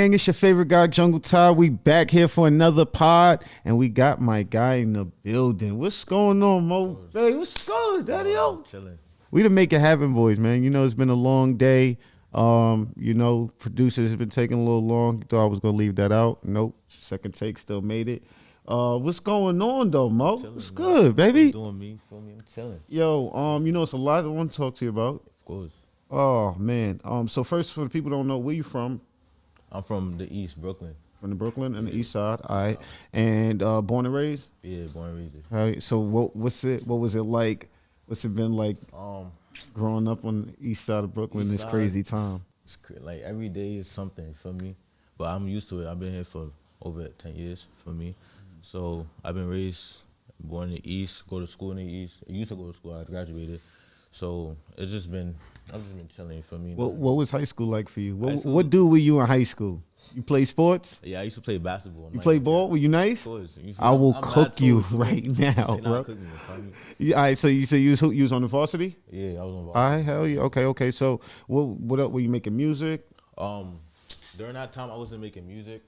It's your favorite guy, Jungle Ty. We back here for another pod, and we got my guy in the building. What's going on, Mo? Hey, what's good, Daddy? Chilling. We to make it happen, boys, man. You know, it's been a long day. You know, producers have been taking a little long. You thought I was gonna leave that out. Nope. Second take, still made it. What's going on though, Mo? Chilling, What's man. good, baby? You doing me, feel me? I'm chilling. Yo, you know, it's a lot I want to talk to you about. Of course. Oh man. So first, for the people who don't know, where you from? I'm from the East, Brooklyn. From the Brooklyn and the East Side. All right. And born and raised? Yeah, born and raised. All right. So what was it like? What's it been like growing up on the East Side of Brooklyn this crazy time? It's like every day is something for me, but I'm used to it. I've been here for over 10 years for me. So I've been raised, born in the East, go to school in the East. I used to go to school, I graduated. So it's just been, I've just been chilling for me. What was high school like for you? What do were you in high school? You play sports? Yeah, I used to play basketball. You play ball? Were you nice? Of course. I will cook you right now, bro. Yeah, all right, so you was on the varsity? Yeah, I was on varsity. All right, hell yeah. Okay. So what up? Were you making music? During that time, I wasn't making music,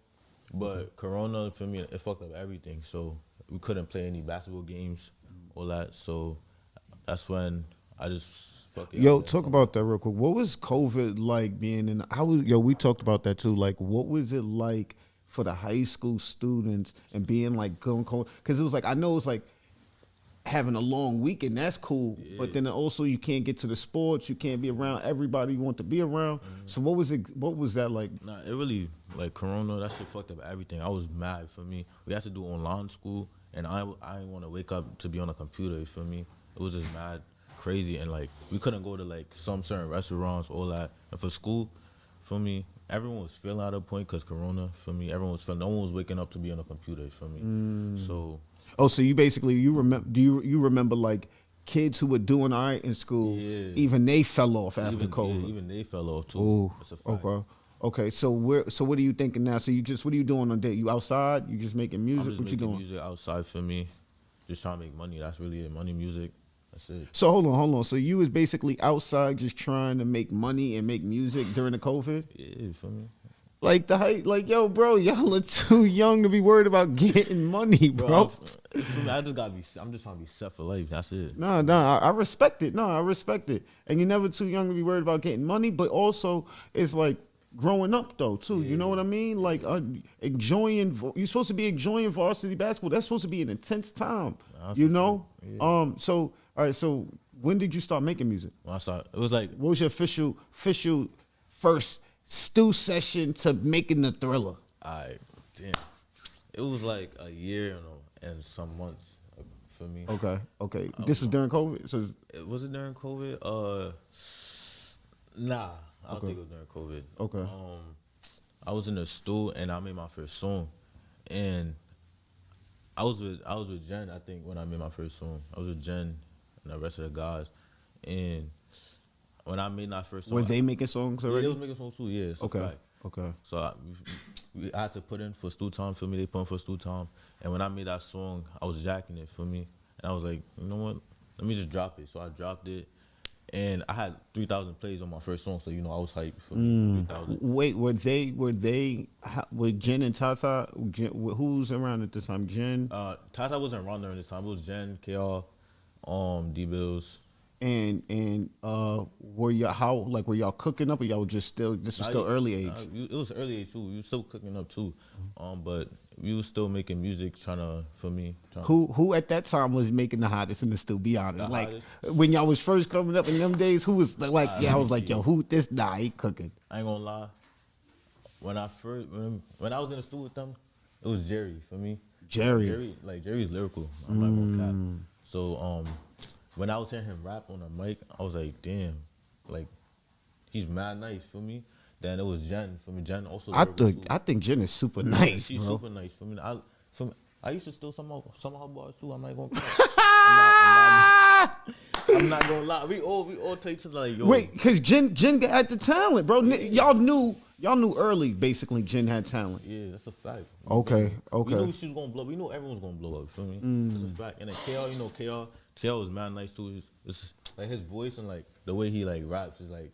but Corona, for me, it fucked up everything. So we couldn't play any basketball games, all that. So that's when I just fuck it. Yo, talk about that real quick. What was COVID like being in? We talked about that too. Like, what was it like for the high school students and being like going cold? Because it was like, I know it's like having a long weekend. That's cool, yeah. But then also you can't get to the sports. You can't be around everybody you want to be around. So what was it? What was that like? Nah, it really like Corona. That shit fucked up everything. I was mad for me. We had to do online school, and I didn't want to wake up to be on a computer. You feel me? It was just mad. Crazy, and like we couldn't go to like some certain restaurants, all that. And for school, for me, everyone was feeling at a point because Corona. For me, everyone was feeling. No one was waking up to be on a computer. For me, so. Oh, so you basically remember? Do you remember like kids who were doing all right in school? Yeah. Even they fell off after COVID. Yeah, even they fell off too. Ooh, that's a fact. Okay. So what are you thinking now? So what are you doing on day? You outside? You just making music? I'm just what you doing? Music outside for me. Just trying to make money. That's really it. Money, music. That's it. So hold on. So you was basically outside just trying to make money and make music during the COVID? Yeah, for me. Like yo, bro, y'all are too young to be worried about getting money, bro. For me, I'm just trying to be set for life. That's it. No, I respect it. I respect it. And you're never too young to be worried about getting money, but also it's like growing up though too. Yeah. You know what I mean? Like enjoying. You're supposed to be enjoying varsity basketball. That's supposed to be an intense time. You know. Yeah. So. All right, so when did you start making music? When I started, it was like... What was your official first stew session to making the Thriller? Damn. It was like a year and some months for me. Okay. This was during COVID? So was it during COVID? Nah, I don't think it was during COVID. Okay. I was in the studio and I made my first song. And I was with Jenn, I think, when I made my first song. I was with Jenn and the rest of the guys, and when I made my first song, were they making songs already? Yeah, they was making songs too. Yeah. Okay. So I had to put in for studio time for me. They put in for studio time, and when I made that song, I was jacking it for me, and I was like, you know what? Let me just drop it. So I dropped it, and I had 3,000 plays on my first song. So I was hyped for 3,000. Wait, were Jenn and Tata? Who was around at this time? Jenn. Tata wasn't around during this time. It was Jenn, KR. D-Bills. And were y'all cooking up, or y'all just still this was still early age? It was early age too. We were still cooking up too. But we was still making music Who at that time was making the hottest in the studio? Be honest. Like when y'all was first coming up in them days, who was like I was like, yo, who this guy he cooking? I ain't gonna lie. When I was in the studio with them, it was Jerry for me. Jerry's lyrical. I'm not gonna cap. So when I was hearing him rap on the mic, I was like, damn, like he's mad nice for me. Then it was Jenn for me. Jenn also. I think Jenn is super nice. Yeah, she's super nice for me. I used to steal some of her bars too. I'm not gonna. I'm not gonna lie. We all take to like yo. Wait, cause Jenn had the talent, bro. Y'all knew early. Basically, Jenn had talent. Yeah, that's a fact. Okay. We knew she was gonna blow. We knew everyone was gonna blow up. Feel me? That's a fact. And then KR was mad nice too. It's like his voice and like the way he like raps is like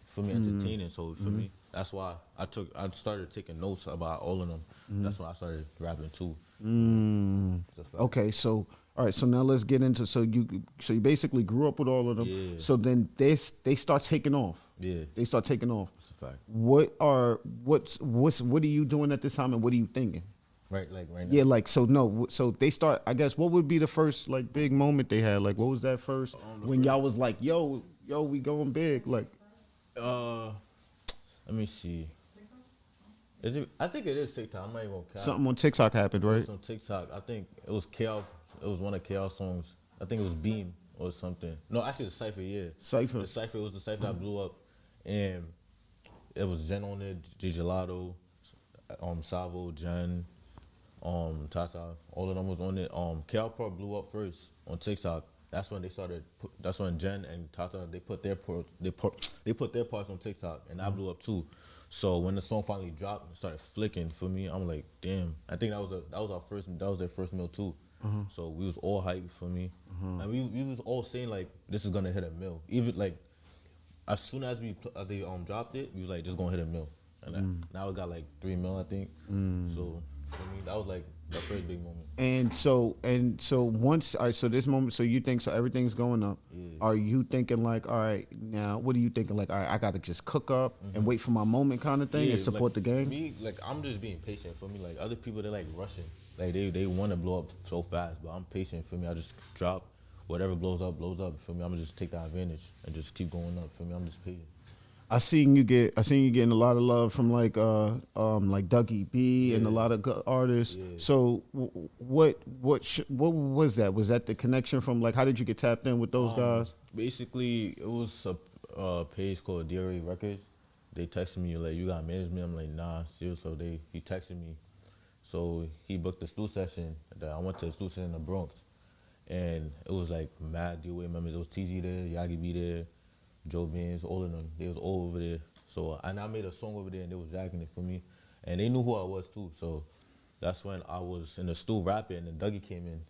for me entertaining. So for me, that's why I started taking notes about all of them. That's when I started rapping too. It's a fact. Okay, so all right, so now let's get into so you basically grew up with all of them. Yeah. So then they start taking off. Yeah. They start taking off. It's a fact. What are you doing at this time, and what are you thinking? Right now. Yeah, like so no, so they start. I guess what would be the first like big moment they had? Like what was that first when y'all was like, yo, we going big? Like, let me see. Is it? I think it is TikTok. I'm not even gonna count. something on TikTok happened, right? It's on TikTok. I think it was Chaos. It was one of Chaos songs. I think it was Beam or something. No, actually the Cypher. Yeah. Cypher. The Cypher was the Cypher that blew up, and it was Jenn on it, G Gelato, Savo, Jenn, Tata. All of them was on it. Chaos Part blew up first on TikTok. That's when they started. That's when Jenn and Tata they put their parts on TikTok, and that blew up too. So when the song finally dropped, it started flicking for me. I'm like, damn. I think that was their first meal too. So we was all hyped for me, and we was all saying like this is gonna hit a mill. Even like as soon as they dropped it, we was like just gonna hit a mill, and now it got like 3 mil I think. So for me that was like the first big moment. And so once, all right, so this moment, so you think so everything's going up. Yeah. Are you thinking like, all right, now what are you thinking like, all right, I gotta just cook up and wait for my moment kind of thing and support the game? Me, like I'm just being patient for me. Like other people, they're like rushing. Like they want to blow up so fast, but I'm patient for me. I just drop whatever blows up for me. I'm gonna just take that advantage and just keep going up for me. I'm just patient. I seen you getting a lot of love from like Dougie B and a lot of good artists. Yeah. So what was that? Was that the connection from like how did you get tapped in with those guys? Basically, it was a page called DRA Records. They texted me like, "You got management?" I'm like, "Nah, still." So he texted me. So he booked the studio session. I went to the studio session in the Bronx, and it was like mad DOA members. It was TG there, Yagi B there, Joe Benz, all of them. They was all over there. So and I made a song over there, and they was jacking it for me, and they knew who I was too. So that's when I was in the stool rapping, and then Dougie came in,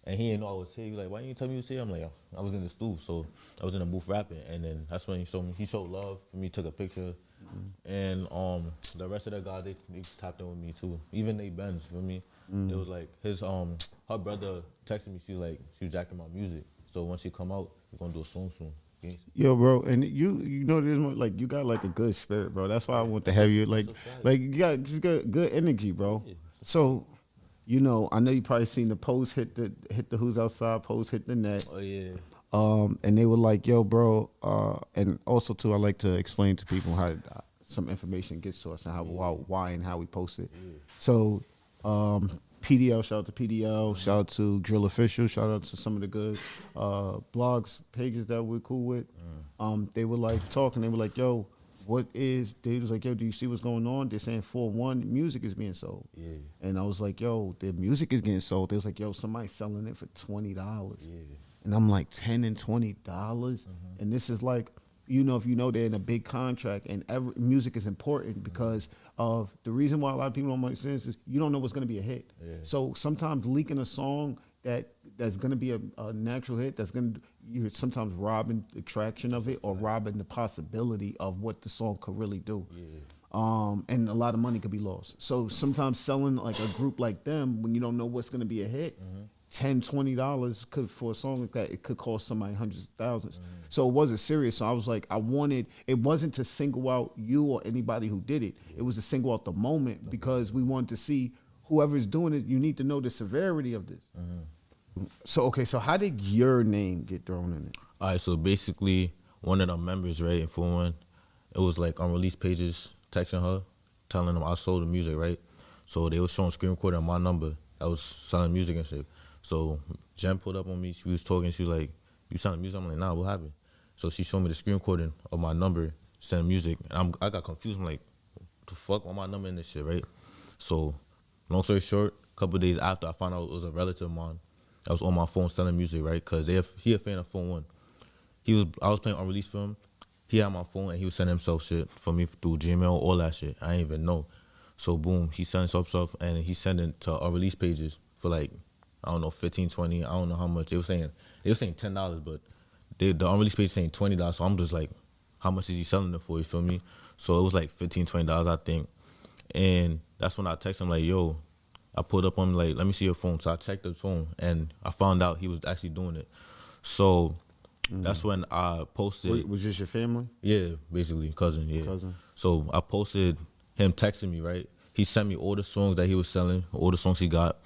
and he didn't know I was here. He was like, "Why didn't you tell me you was here?" I'm like, "I was in the stool." So I was in the booth rapping, and then that's when he showed love for me, took a picture, and the rest of the guys they tapped in with me too. Even they Benz for me. It was like her brother texted me. She was jacking my music. So when she come out, we're gonna do a song soon. Yo, bro, and you know there's more, like you got like a good spirit, bro. That's why I want to have you like you got just good energy, bro. So, you know, I know you probably seen the post hit the Who's Outside post hit the net. Oh yeah. And they were like, yo, bro, and also too, I like to explain to people how some information gets to us and why and how we post it. Yeah. So, PDL, shout out to PDL, shout out to Drill Official, shout out to some of the good blogs, pages that we're cool with. They were like talking, they were like, yo, they was like, yo, do you see what's going on? They're saying 4-1, music is being sold. Yeah. And I was like, yo, their music is getting sold. They was like, yo, somebody's selling it for $20. Yeah. And I'm like, $10 and $20? And this is like, you know, if you know they're in a big contract and music is important because of the reason why a lot of people don't make sense is you don't know what's going to be a hit. Yeah. So sometimes leaking a song that's going to be a natural hit, you're sometimes robbing the traction of it or robbing the possibility of what the song could really do. Yeah. And a lot of money could be lost. So sometimes selling like a group like them when you don't know what's going to be a hit, $10, $20 could for a song like that, it could cost somebody hundreds of thousands. So it wasn't serious. So I was like, it wasn't to single out you or anybody who did it. It was to single out the moment because we wanted to see whoever's doing it, you need to know the severity of this. So, okay, so how did your name get thrown in it? All right, so basically one of the members, right, in 4-1, it was like unreleased pages texting her, telling them I sold the music, right? So they was showing screen recording on my number. I was selling music and shit. So Jenn pulled up on me. She was talking. She was like, "You selling music?" I'm like, "Nah, what happened?" So she showed me the screen recording of my number, selling music. And I got confused. I'm like, "What the fuck? Why my number in this shit, right?" So long story short, a couple of days after, I found out it was a relative of mine that was on my phone selling music, right? Because he a fan of 4-1. I was playing unreleased for him. He had my phone and he was sending himself shit for me through Gmail, all that shit. I didn't even know. So boom, he sent himself stuff and he's sending to unreleased pages for like, I don't know, 15, 20, I don't know how much. They were saying $10, but the unreleased page saying $20. So I'm just like, how much is he selling it for, you feel me? So it was like $15-$20, I think. And that's when I texted him like, yo, I pulled up on him like, let me see your phone. So I checked his phone and I found out he was actually doing it. So that's when I posted. Was this your family? Yeah, basically, cousin, yeah. Cousin. So I posted him texting me, right? He sent me all the songs that he was selling, all the songs he got.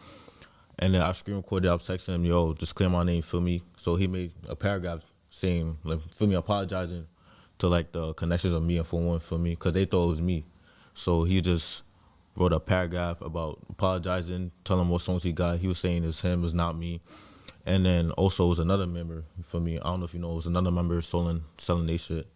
And then I screen recorded, I was texting him, yo, just clear my name, feel me? So he made a paragraph saying, like, feel me, apologizing to like the connections of me and 411, for me, because they thought it was me. So he just wrote a paragraph about apologizing, telling what songs he got. He was saying it's him, it's not me. And then also it was another member for me. I don't know if you know, it was another member selling their shit.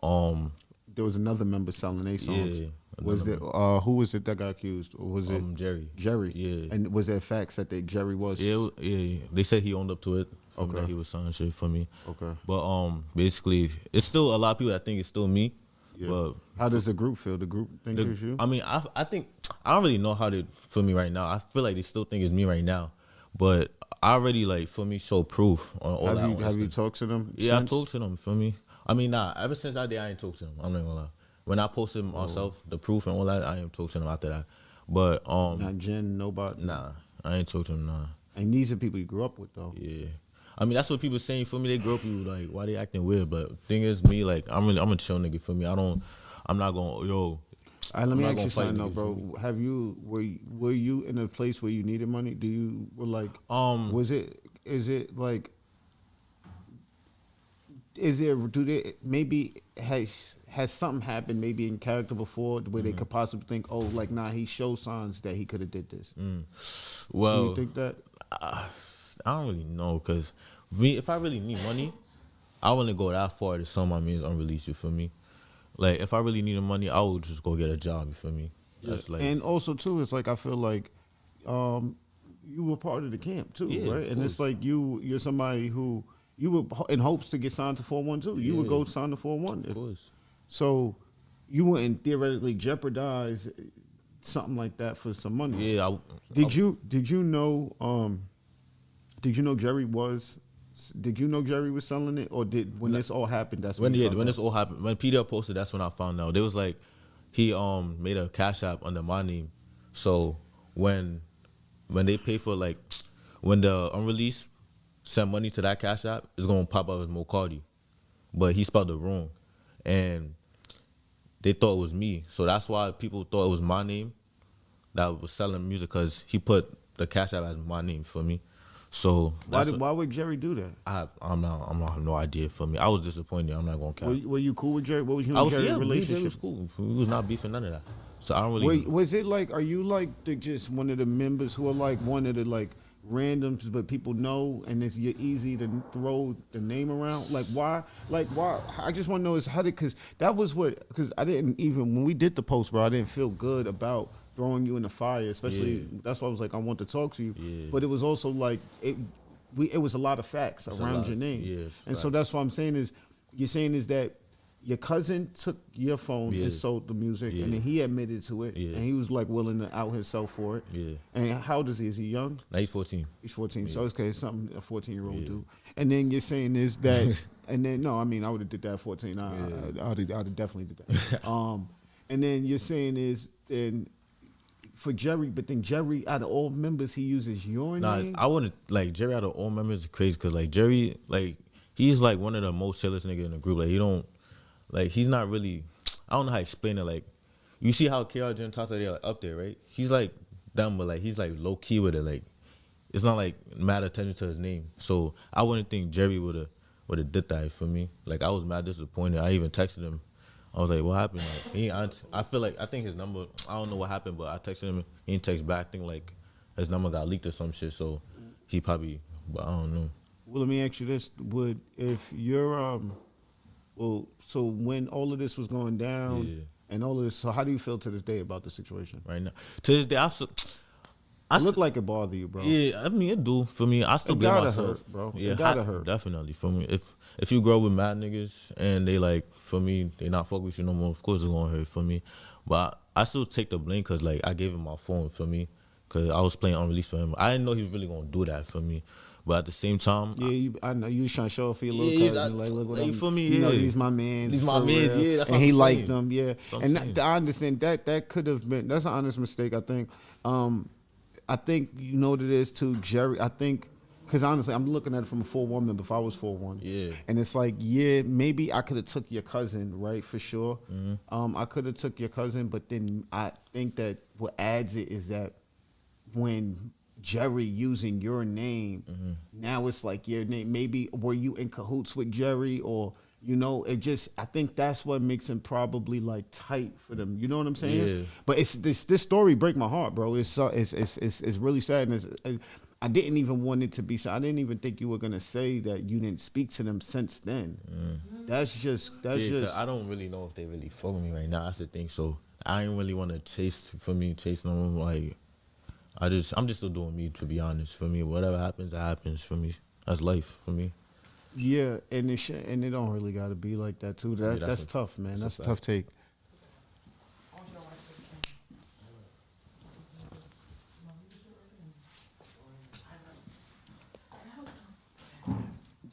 There was another member selling their songs. Yeah. Was it who was it that got accused? Or was it Jerry? Jerry. Yeah. And was there facts that Jerry was? Yeah, yeah. They said he owned up to it. From that he was selling shit for me. Okay. But basically, it's still a lot of people that think it's still me. Yeah. But how does the group feel? The group think it's you? I mean, I think I don't really know how they feel me right now. I feel like they still think it's me right now, but I already like for me show proof on all that. Have you talked to them? Yeah, since? I talked to them. For me, I mean, nah. Ever since that day, I ain't talked to them. I'm not gonna lie. When I posted myself, the proof and all that, I ain't talked to them after that. But not Jenn, nobody. Nah, I ain't talked to them. Nah. And these are people you grew up with, though. Yeah. I mean, that's what people saying for me. They grow up, you like, why they acting weird? But thing is, me, like, I'm a chill nigga. For me, I'm not gonna, yo. All right, let me ask you something, though, bro. Were you in a place where you needed money? Has something happened maybe in character before where they could possibly think, oh, like, nah, he showed signs that he could have did this? Well, do you think that? I don't really know, because if I really need money, I wouldn't go that far to sell my means unreleased, you feel me? Like, if I really needed money, I would just go get a job, you feel me? That's like, and also, too, it's like, I feel like you were part of the camp, too, right? And it's like you're somebody who, you were in hopes to get signed to 412. You would go sign to 411. Of course. So you wouldn't theoretically jeopardize something like that for some money. Yeah. Did you know Jerry was? Did you know Jerry was selling it, or when this all happened? That's when this all happened. When PDL posted, that's when I found out. They was like, he made a cash app under my name. So when they pay for, like, when the unreleased send money to that cash app, it's gonna pop up as Karti, but he spelled it wrong, and they thought it was me. So that's why people thought it was my name that was selling music, because he put the cash app as my name for me. So why would Jerry do that? I have no idea. For me, I was disappointed. I'm not gonna count. Were you cool with Jerry? What was your Jerry's relationship? Jerry was cool. We was not beefing, none of that. So I don't really. Was it like? Are you like just one of the members who are like one of the like randoms, but people know, and it's easy to throw the name around? Like why? I just want to know is how did, because that was what, because I didn't even, when we did the post, bro, I didn't feel good about throwing you in the fire, especially. That's why I was like, I want to talk to you. But it was also like it was a lot of facts around your name. And so that's what I'm saying is, you're saying is that your cousin took your phone and sold the music, and then he admitted to it, and he was like willing to out himself for it. And how old is he? Is he young? No, he's 14. He's 14. So it's something a 14-year-old do. And then you're saying is that, and then no, I mean, I would have did that at 14. I would have definitely did that. And then you're saying is then for Jerry, but then Jerry, out of all members, he uses your name? I wouldn't, like, Jerry out of all members is crazy, because, like, Jerry, like, he's, like, one of the most chillest niggas in the group. Like, he don't, like, he's not really, I don't know how to explain it. Like, you see how KR Jenn talks, like, they're up there, right? He's, like, dumb, but, like, he's, like, low-key with it. Like, it's not, like, mad attention to his name. So I wouldn't think Jerry would have did that for me. Like, I was mad disappointed. I even texted him. I was like, what happened? Like, I feel like, I think his number, I don't know what happened, but I texted him, he didn't text back. I think, like, his number got leaked or some shit, so he probably, but I don't know. Well, let me ask you this. If you're, so when all of this was going down and all of this, so how do you feel to this day about the situation? Right now? To this day, it look like it bother you, bro. Yeah, I mean, it do. For me, I still blame myself. Hurt, bro. Yeah, it gotta hurt. Definitely. For me, if you grow with mad niggas and they, like, for me, they not fuck with you no more, of course it's gonna hurt for me. But I still take the blame, because, like, I gave him my phone for me, because I was playing unreleased for him. I didn't know he was really gonna do that for me. But at the same time, Yeah, I know you was trying to show off for your little Yeah, cousin. Like, look what like, I'm, for me, you know, yeah. these my mans. These my for mans, real. yeah, that's and what he I'm liked saying. them, yeah. That's what I'm And saying. I understand that could have been, that's an honest mistake, I think. I think you know what it is too, Jerry. I think, because honestly, I'm looking at it from a 4-1 member. If I was 4-1, Yeah. and it's like, yeah, maybe I could have took your cousin, right, for sure. I could have took your cousin, but then I think that what adds it is that when Jerry using your name, now it's like your name. Maybe were you in cahoots with Jerry, or you know, it just. I think that's what makes him probably like tight for them. You know what I'm saying? Yeah. But it's this story break my heart, bro. It's really sad. And I didn't even want it to be so. I didn't even think you were gonna say that you didn't speak to them since then. That's just. I don't really know if they really fuck with me right now. That's the thing. So I ain't really want to chase them. Like I'm just still doing me, to be honest. For me, whatever happens, that happens. For me, that's life. For me. Yeah, and it don't really gotta be like that too. That's tough, man. That's a tough take.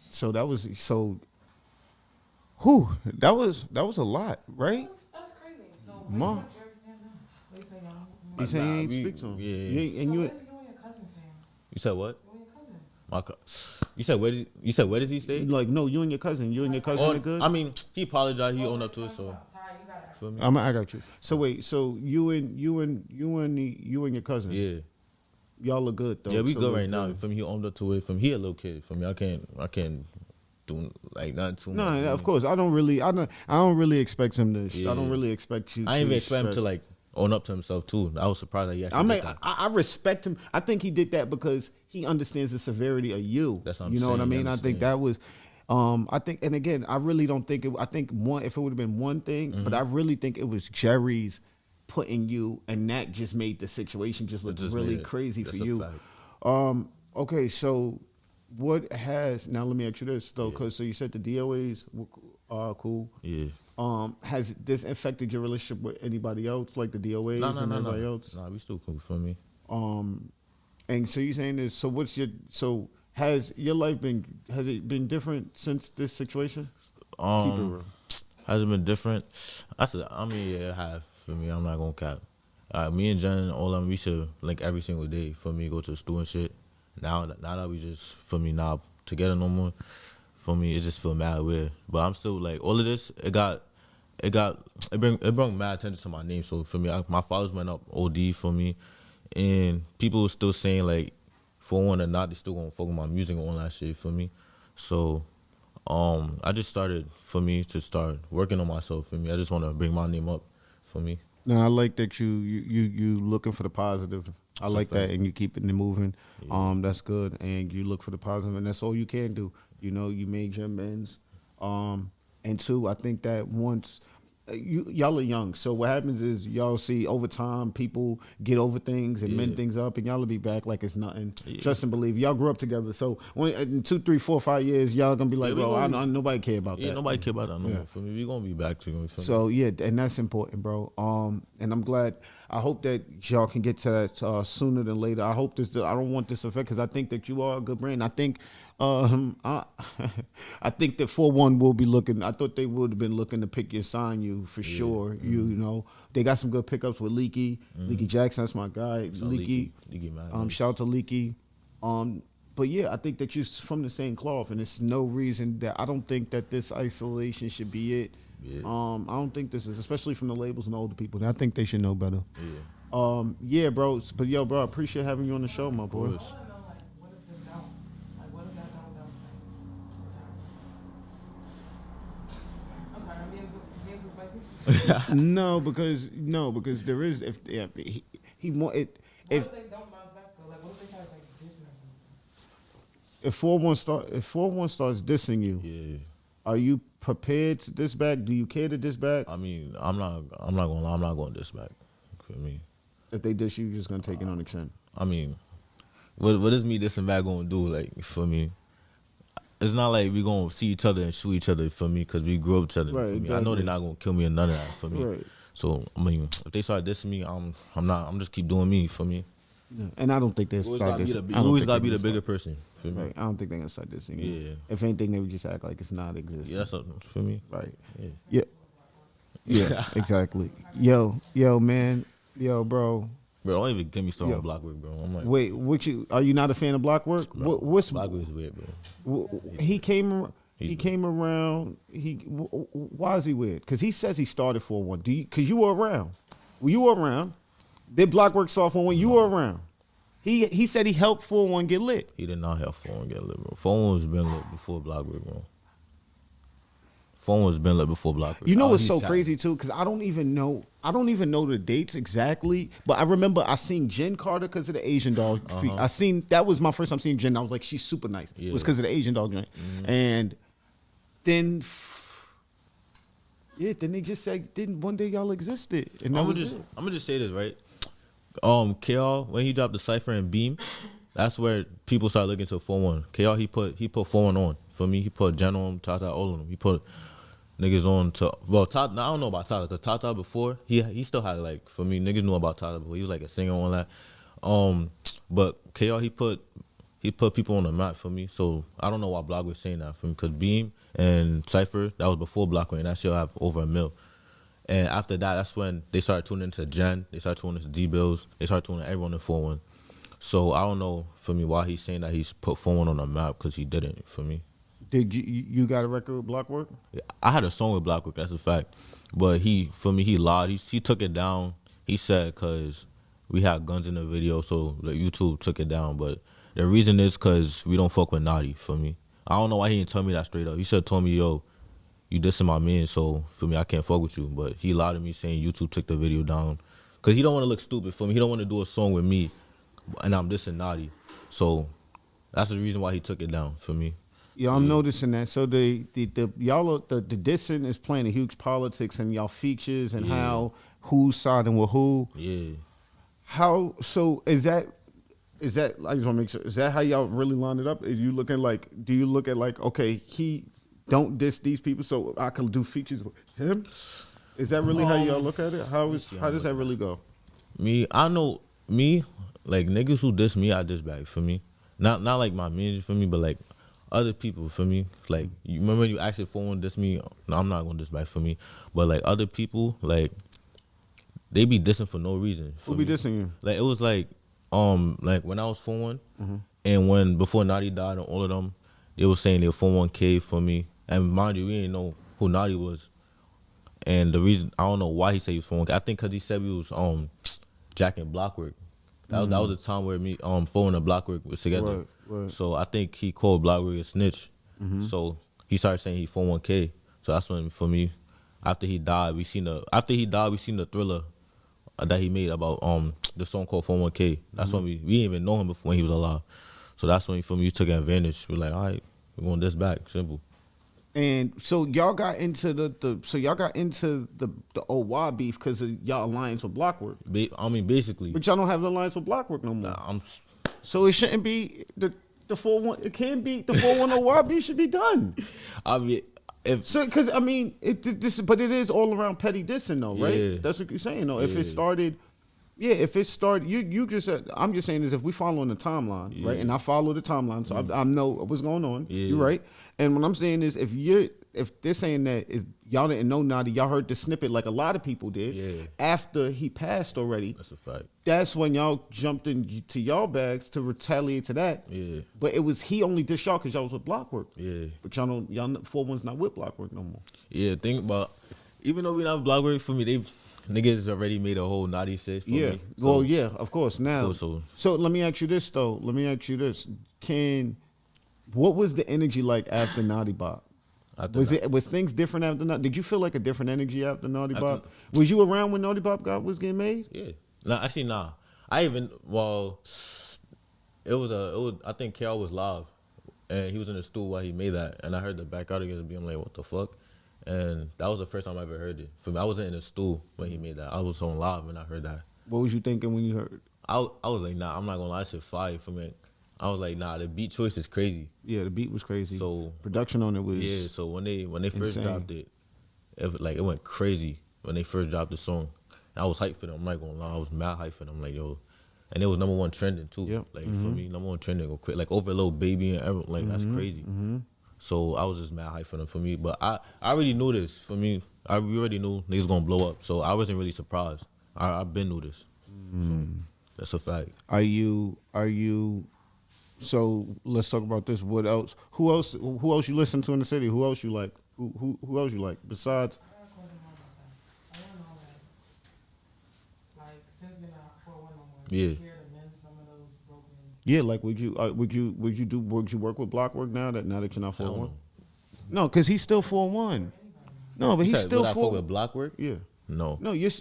So that was that was a lot, right? That's crazy. So Mom. You saying you ain't we- speak to him? yeah. And so you. what is you and your cousin saying? You said what? You and your cousin? You said where does he stay? Like, no, you and your cousin are good. I mean, he apologized. He owned up to it. So Ty, you gotta ask. for me, I got you. So wait, so you and your cousin, yeah. y'all look good though. Yeah, we So good look right now. For me, he owned up to it. For me, he a little kid. For me, I can't do like nothing too No, much. of course, I don't really expect him to. Yeah. I don't really expect you. I didn't to even expect him to stress. like own up to himself too. I was surprised that he actually I mean, did that. I respect him. I think he did that because he understands the severity of you. That's what I'm You know what I saying, mean? you I think that was. I think, and again, I really don't think it. I think if it would have been one thing, but I really think it was Jerry's putting you, and that just made the situation just look just really made it. crazy for That's a you. fact. Okay, so what has now? Let me ask you this though, because so you said the DOAs are cool. Yeah. Has this affected your relationship with anybody else, like the DOAs and everybody else? Nah, we still cool. For me. And so you're saying this. So has your life has it been different since this situation? Keep it real. Has it been different? I mean, yeah, it have. For me, I'm not gonna cap. Me and Jenn, all of them, we should link every single day. For me, go to the store and shit. Now that we just, for me, not together no more. For me, it just feel mad weird. But I'm still like, all of this, it brought mad attention to my name. So for me, my followers went up OD for me, and people were still saying like, for one or not, they still gonna fuck with my music and all that shit for me. So, I just started for me to start working on myself. For me, I just want to bring my name up. For me. No, I like that you looking for the positive. I like that, and you keeping it moving. Yeah. That's good, and you look for the positive, and that's all you can do. You know, you made your amends. And two, I think that once y'all are young, so what happens is y'all see over time people get over things and mend things up, and y'all will be back like it's nothing. Yeah. Trust and believe. Y'all grew up together, so in 2, 3, 4, 5 years, y'all gonna be like, bro, nobody care about that. Yeah, nobody care about that no more. For me, we gonna be back to. So yeah, and that's important, bro. And I'm glad. I hope that y'all can get to that sooner than later. I hope this. I don't want this effect because I think that you are a good brand. I think, I think that 4-1 will be looking. I thought they would have been looking to sign you for sure. Mm-hmm. You know, they got some good pickups with Leaky, Leaky Jackson. That's my guy. Leaky. Man. Shout out to Leaky. But yeah, I think that you're from the same cloth, and it's no reason that I don't think that this isolation should be it. Yeah. I don't think this is, especially from the labels and older people. I think they should know better. Yeah. Yeah, bro. But yo, bro, I appreciate having you on the show, my boy. I want to know, like, what if they're down? Like, what if they're down without playing? I'm sorry, I'm being too spicy. No, because there is he want it. What If if they don't bounce back though? Like, what if they try to like diss or something? if 4-1 starts dissing you, Yeah. are you prepared to diss back? Do you care to diss back? I mean, I'm not gonna lie. I'm not going this back. For me. If they diss you, you're just gonna take it on the chin. I mean, what is me dissing back gonna do? Like for me, it's not like we gonna see each other and shoot each other for me because we grew up together. Right, for me. exactly. I know they're not gonna kill me or none of that for me. Right. So I mean, if they start dissing me, I'm just keep doing me for me. Yeah. And I don't think they You always start gotta this. be the, I you don't always think gotta they be the gonna bigger start- person. Feel me? Right. I don't think they're gonna start this anymore. Yeah. If anything, they would just act like it's not existing. Yeah, that's something for me. Right. Yeah. Yeah. Yeah. Exactly. Yo, man. Yo, bro. Bro, don't even get me started Yo. on Blockwork, bro. I'm like, Wait, are you not a fan of BLOCKWORK? bro, What's Blockwork is weird, bro. he came around? He He's came around. Why is he weird? Because he says he started 4-1. Because you were around. Well, you were around. Did BLOCKWORK start 4-1? You were around. He said he helped 4-1 get lit. He did not have phone get lit, bro. Phone was been lit before Blockwork, bro. Phone was been lit before Blockwork. You know what's He's so shot. crazy too? Because I don't even know the dates exactly. But I remember I seen Jenn Carter because of the Asian dog. I seen that was my first time seeing Jenn. I was like, she's super nice. It was Yeah. because of the Asian dog joint. And then, yeah, then they just said, then one day y'all existed. And that I'm was it. gonna just say this, right? KR, when he dropped the Cypher and Beam, that's where people started looking to 4-1. KR, he put 4-1 on. For me, he put Jenn on, Tata, all of them. He put niggas on to, well, Tata, I don't know about Tata, because Tata before, he still had, like, for me, niggas knew about Tata before. He was like a singer on that. But KR, he put people on the map for me. So I don't know why Block was saying that for me, because Beam and Cypher, that was before Block, and that shit have over 1 mil. And after that, that's when they started tuning into Jenn, they started tuning into D-Bills, they started tuning everyone in 4-1. So I don't know, for me, why he's saying that he's put 4-1 on the map, because he didn't, for me. Did you got a record with BLOCKWORK? Yeah, I had a song with Blockwork, that's a fact. But for me, he lied. He took it down. He said because we had guns in the video, so the YouTube took it down. But the reason is because we don't fuck with NOTTI, for me. I don't know why he didn't tell me that straight up. He should have told me, yo, you dissing my man, so for me, I can't fuck with you. But he lied to me saying YouTube took the video down. Because he don't want to look stupid for me. He don't want to do a song with me, and I'm dissing NOTTI. So that's the reason why he took it down for me. Yeah, I'm noticing that. So the dissing is playing a huge politics in y'all features and how who's siding with who. Yeah. How so is that I just want to make sure, is that how y'all really lined it up? Are you looking like, do you look at like, okay, he don't diss these people so I can do features with him? Is that really how y'all look at it? How does that really go? I know like niggas who diss me, I diss back for me. Not like my manager for me, but like other people for me. Like, you remember you asked if someone diss me? No, I'm not gonna diss back for me. But like other people, like they be dissing for no reason. Who be dissing you? Like it was like when I was 4-1 and when before NOTTI died and all of them, they were saying they were 4-1K for me. And mind you, we didn't know who NOTTI was. And the reason, I don't know why he said he was 4-1K. I think because he said we was jacking BLOCKWORK. That was the time where me 4-1 and BLOCKWORK was together. Right. So I think he called BLOCKWORK a snitch. So he started saying he 4-1K. So that's when, for me, after he died, we seen the Thriller that he made about the song called 4-1K. That's when we didn't even know him before when he was alive. So that's when, for me, you took advantage. We're like, all right, we're going this back, simple. And so y'all got into the OY beef because of y'all alliance with BLOCKWORK. I mean, basically. But y'all don't have the alliance with BLOCKWORK no more. Nah, So it shouldn't be the 4-1. It can't be the 4-1 OY beef should be done. I mean, Because I mean, but it is all around petty dissing though, right? Yeah. That's what you're saying though. Yeah. If it started, you just said, I'm just saying is if we following the timeline, right? And I follow the timeline, so I know what's going on. Yeah. You're right. And what I'm saying is if they're saying that if y'all didn't know NOTTI, y'all heard the snippet like a lot of people did. Yeah. After he passed already. That's a fact. That's when y'all jumped into y'all bags to retaliate to that. Yeah. But it was he only dissed y'all because y'all was with BLOCKWORK. Yeah. But y'all 4-1's not with BLOCKWORK no more. Yeah, think about, even though we not BLOCKWORK, for me, niggas already made a whole NOTTI shit for me. So, Well, yeah, of course. Now, so let me ask you this though. What was the energy like after NOTTI Bop? Was things different after NOTTI? Did you feel like a different energy after NOTTI Bop? Was you around when NOTTI Bop was getting made? Yeah. Nah, actually, nah. I think KL was live, and he was in the stool while he made that, and I heard the back out against being like, what the fuck? And that was the first time I ever heard it. For me, I wasn't in the stool when he made that. I was on live when I heard that. What was you thinking when you heard? I was like, nah, I'm not gonna lie, that shit fire for me. I was like, nah, the beat choice is crazy. Yeah, the beat was crazy. So production on it was so when they first insane. dropped it, it went crazy when they first dropped the song. And I was hyped for them. I'm not gonna lie, I was mad hyped for them. Like, yo, and it was #1 trending too. Yep. Like for me, #1 trending or like over Lil Baby and everything. Like that's crazy. So I was just mad hype for them for me. But I already knew this. For me, we already knew niggas gonna blow up. So I wasn't really surprised. I've been knew this. So that's a fact. Are you? So let's talk about this. What else? Who else you listen to in the city? Who else you like? Who else you like besides? I got a question about that. I want to know, like since we're not 4-1 no more, Yeah. you care to mend some of those broken. Yeah, like would you work with BLOCKWORK now that you're not 4-1? know. No, because he's still 4-1. No, but he's still would I fuck 4. with BLOCKWORK? Yeah. No. No, you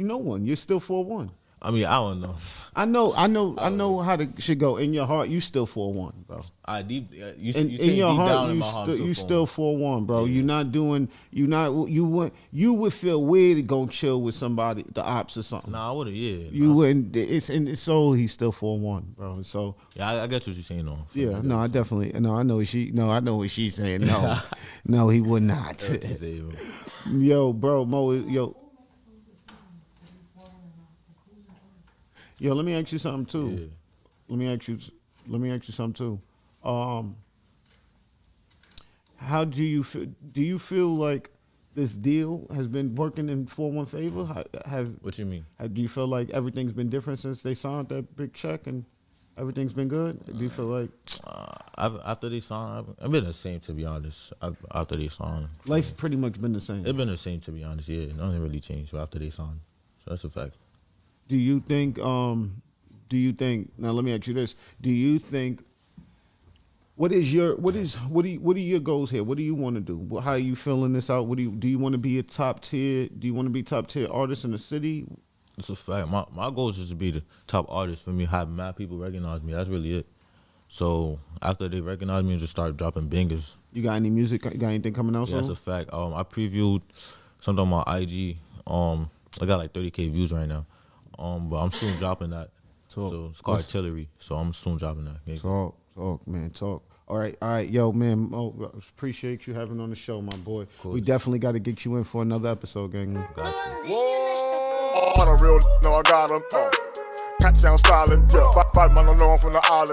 know one. You're still 4-1. I mean, I don't know. I know how the shit go. In your heart, you still 4-1, bro. You In say your deep heart, down in my heart, you still 4-1, bro. Yeah. You would feel weird to go chill with somebody, the ops or something. Nah, I wouldn't. Yeah. You wouldn't. It's in his soul. He's still 4-1, bro. So Yeah, I get what you're saying though. yeah, no, I definitely. No, I know what she's saying. No, no, he would not. Yo, bro, Mo, yo, let me ask you something too. Yeah. Let me ask you something too. How do you feel? Do you feel like this deal has been working in 4-1 favor? What you mean? Do you feel like everything's been different since they signed that big check and everything's been good? Do you feel like After they signed, I've been the same, to be honest. After they signed, life's pretty much been the same? it's been the same, to be honest. Yeah, nothing really changed after they signed. So that's a fact. Do you think? Now let me ask you this: do you think? What are your goals here? What do you want to do? How are you filling this out? Do you want to be a top tier? Do you want to be top tier artist in the city? It's a fact. My goal is just to be the top artist for me. Have mad people recognize me. That's really it. So after they recognize me, just start dropping bangers. You got any music? Got anything coming out Yeah, soon? that's a fact. I previewed something on my IG. I got like 30K views right now. But I'm soon dropping that. So it's called Artillery. So I'm soon dropping that. Talk, man, talk. All right, yo, man. Appreciate you having on the show, my boy. We definitely got to get you in for another episode, gang. Got you. Whoa, on a real, no, I got him. Cat sound styling, yeah. Bad man, I know I'm from the island.